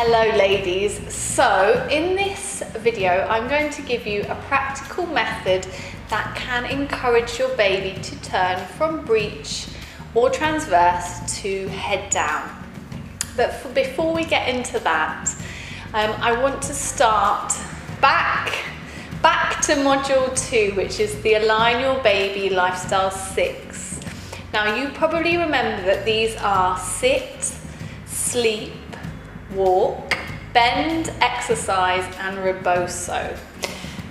Hello ladies, so in this video I'm going to give you a practical method that can encourage your baby to turn from breech or transverse to head down. But before we get into that, I want to start back to module 2, which is the Align Your Baby Lifestyle 6. Now you probably remember that these are sit, sleep, walk, bend, exercise and reboso.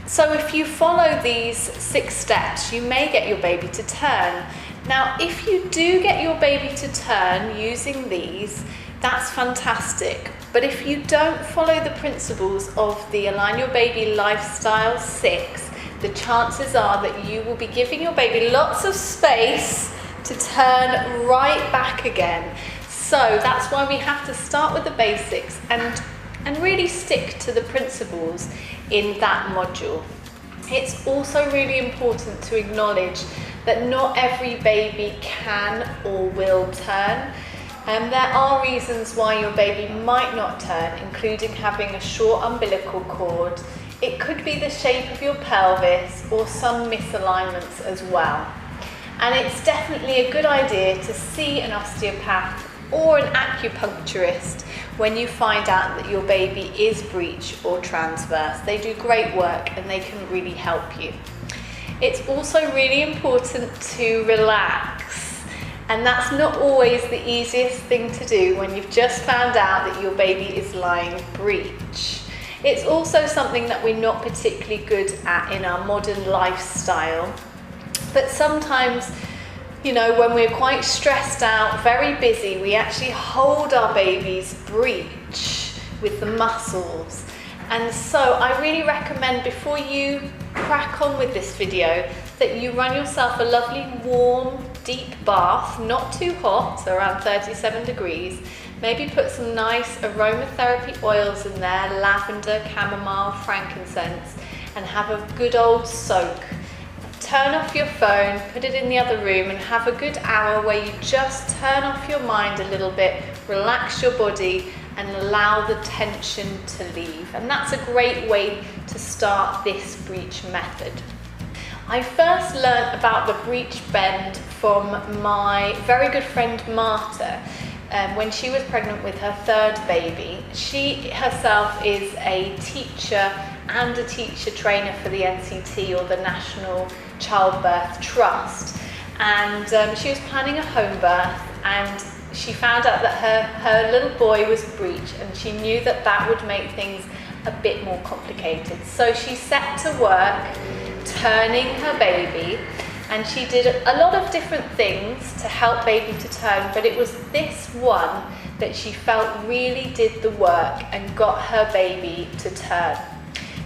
So if you follow these 6 steps, you may get your baby to turn. Now if you do get your baby to turn using these, that's fantastic. But if you don't follow the principles of the Align Your Baby Lifestyle 6, the chances are that you will be giving your baby lots of space to turn right back again. So that's why we have to start with the basics and really stick to the principles in that module. It's also really important to acknowledge that not every baby can or will turn. There are reasons why your baby might not turn, including having a short umbilical cord. It could be the shape of your pelvis or some misalignments as well. And it's definitely a good idea to see an osteopath or an acupuncturist when you find out that your baby is breech or transverse. They do great work and they can really help you. It's also really important to relax, and that's not always the easiest thing to do when you've just found out that your baby is lying breech. It's also something that we're not particularly good at in our modern lifestyle, but sometimes, you know, when we're quite stressed out, very busy, we actually hold our baby's breech with the muscles. And so I really recommend, before you crack on with this video, that you run yourself a lovely warm, deep bath, not too hot, so around 37 degrees. Maybe put some nice aromatherapy oils in there, lavender, chamomile, frankincense, and have a good old soak. Turn off your phone, put it in the other room and have a good hour where you just turn off your mind a little bit, relax your body and allow the tension to leave. And that's a great way to start this breech method. I first learned about the breech bend from my very good friend Marta when she was pregnant with her 3rd baby. She herself is a teacher and a teacher trainer for the NCT, or the National Childbirth Trust, and she was planning a home birth, and she found out that her little boy was breech, and she knew that that would make things a bit more complicated. So she set to work turning her baby, and she did a lot of different things to help baby to turn, but it was this one that she felt really did the work and got her baby to turn.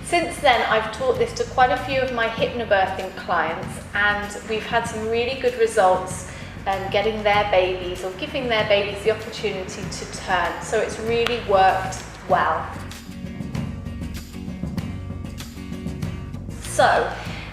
Since then, I've taught this to quite a few of my hypnobirthing clients, and we've had some really good results getting their babies, or giving their babies the opportunity to turn. So it's really worked well. So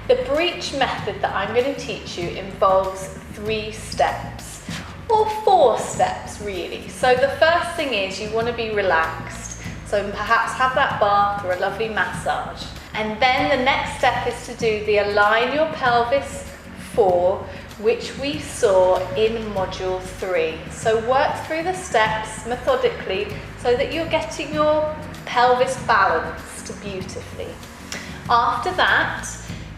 the breech method that I'm going to teach you involves 3 steps, or 4 steps really. So the first thing is you want to be relaxed. So perhaps have that bath or a lovely massage. And then the next step is to do the Align Your Pelvis 4, which we saw in module 3. So work through the steps methodically so that you're getting your pelvis balanced beautifully. After that,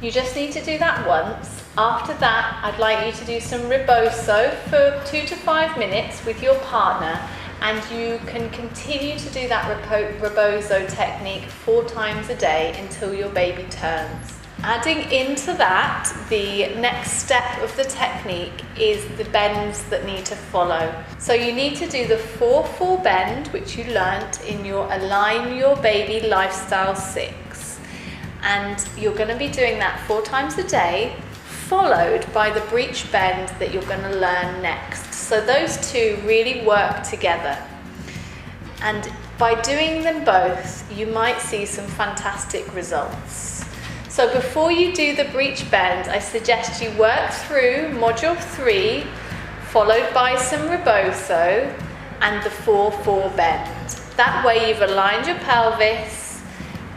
you just need to do that once. After that, I'd like you to do some reboso for 2 to 5 minutes with your partner, and you can continue to do that reboso technique 4 times a day until your baby turns. Adding into that, the next step of the technique is the bends that need to follow. So you need to do the 4-4 bend, which you learnt in your Align Your Baby Lifestyle 6. And you're going to be doing that 4 times a day, followed by the breech bend that you're going to learn next. So those 2 really work together. And by doing them both, you might see some fantastic results. So before you do the breech bend, I suggest you work through module 3, followed by some reboso and the 4-4 bend. That way you've aligned your pelvis,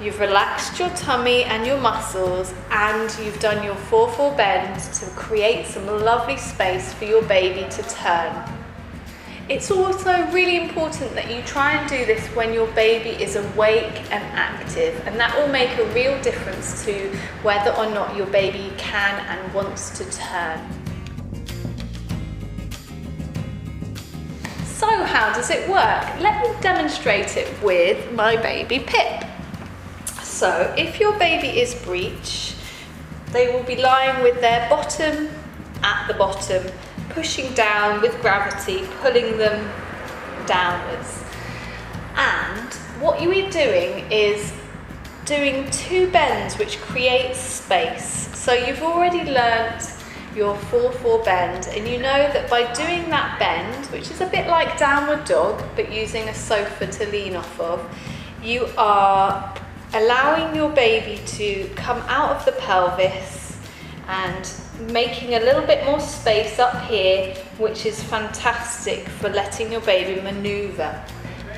you've relaxed your tummy and your muscles, and you've done your 4-4 bend to create some lovely space for your baby to turn. It's also really important that you try and do this when your baby is awake and active, and that will make a real difference to whether or not your baby can and wants to turn. So how does it work? Let me demonstrate it with my baby Pip. So if your baby is breech, they will be lying with their bottom at the bottom, pushing down with gravity, pulling them downwards. And what you are doing is doing 2 bends which create space. So you've already learnt your 4-4 bend, and you know that by doing that bend, which is a bit like downward dog but using a sofa to lean off of, you are allowing your baby to come out of the pelvis and making a little bit more space up here, which is fantastic for letting your baby maneuver.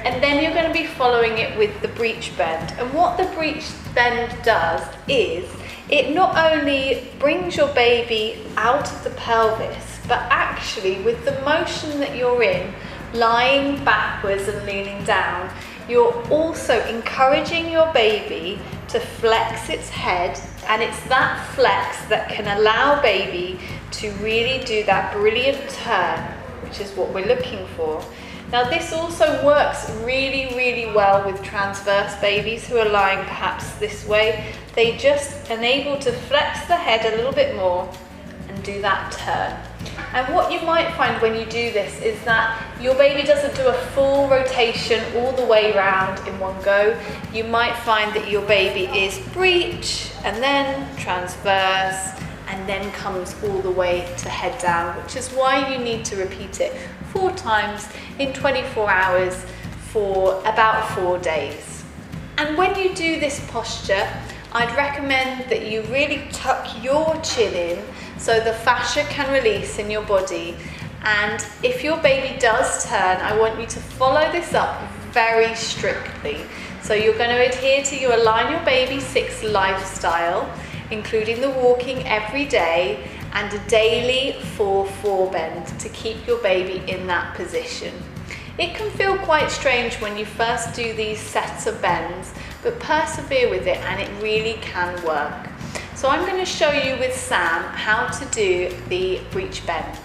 And then you're going to be following it with the breech bend. And what the breech bend does is it not only brings your baby out of the pelvis, but actually with the motion that you're in, lying backwards and leaning down, you're also encouraging your baby to flex its head, and it's that flex that can allow baby to really do that brilliant turn, which is what we're looking for. Now this also works really, really well with transverse babies who are lying perhaps this way. They just enable to flex the head a little bit more and do that turn. And what you might find when you do this is that your baby doesn't do a full rotation all the way around in one go. You might find that your baby is breech and then transverse and then comes all the way to head down, which is why you need to repeat it 4 times in 24 hours for about 4 days. And when you do this posture, I'd recommend that you really tuck your chin in so the fascia can release in your body. And if your baby does turn, I want you to follow this up very strictly. So you're going to adhere to your Align Your Baby 6 lifestyle, including the walking every day and a daily 4-4 bend to keep your baby in that position. It can feel quite strange when you first do these sets of bends, but persevere with it and it really can work. So I'm going to show you with Sam how to do the breech bend.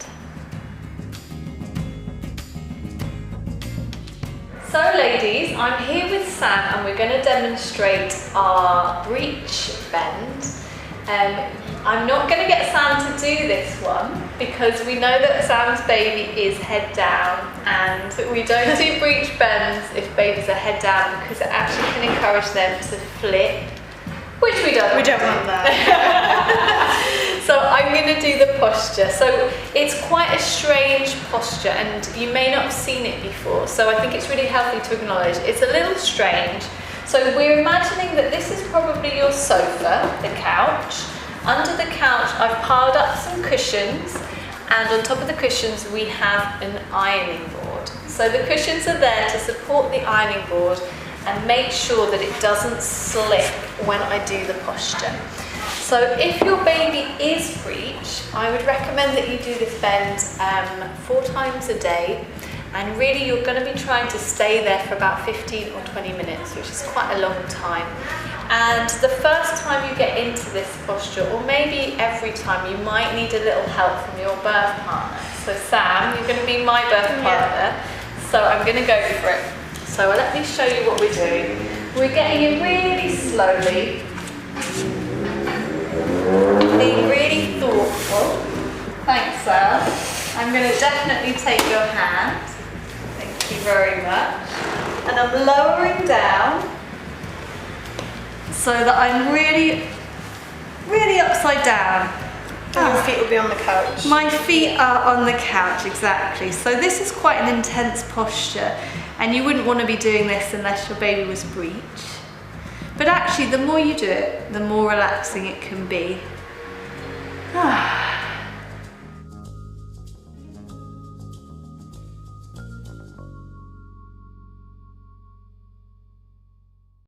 So ladies, I'm here with Sam and we're going to demonstrate our breech bend. I'm not going to get Sam to do this one because we know that Sam's baby is head down, and we don't do breech bends if babies are head down because it actually can encourage them to flip, which we don't want that. So I'm going to do the posture. So it's quite a strange posture and you may not have seen it before, so I think it's really healthy to acknowledge it's a little strange. So we're imagining that this is probably your sofa, the couch. Under the couch I've piled up some cushions, and on top of the cushions we have an ironing board. So the cushions are there to support the ironing board and make sure that it doesn't slip when I do the posture. So if your baby is breech, I would recommend that you do this bend 4 times a day, and really you're going to be trying to stay there for about 15 or 20 minutes, which is quite a long time. And the first time you get into this posture, or maybe every time, you might need a little help from your birth partner. So Sam, you're going to be my birth partner, so I'm going to go for it. So let me show you what we're doing. We're getting in really slowly, being really thoughtful. Thanks, Sam. I'm going to definitely take your hand. Thank you very much. And I'm lowering down so that I'm really, really upside down. And your feet will be on the couch. My feet are on the couch, exactly. So this is quite an intense posture, and you wouldn't want to be doing this unless your baby was breech. But actually, the more you do it, the more relaxing it can be.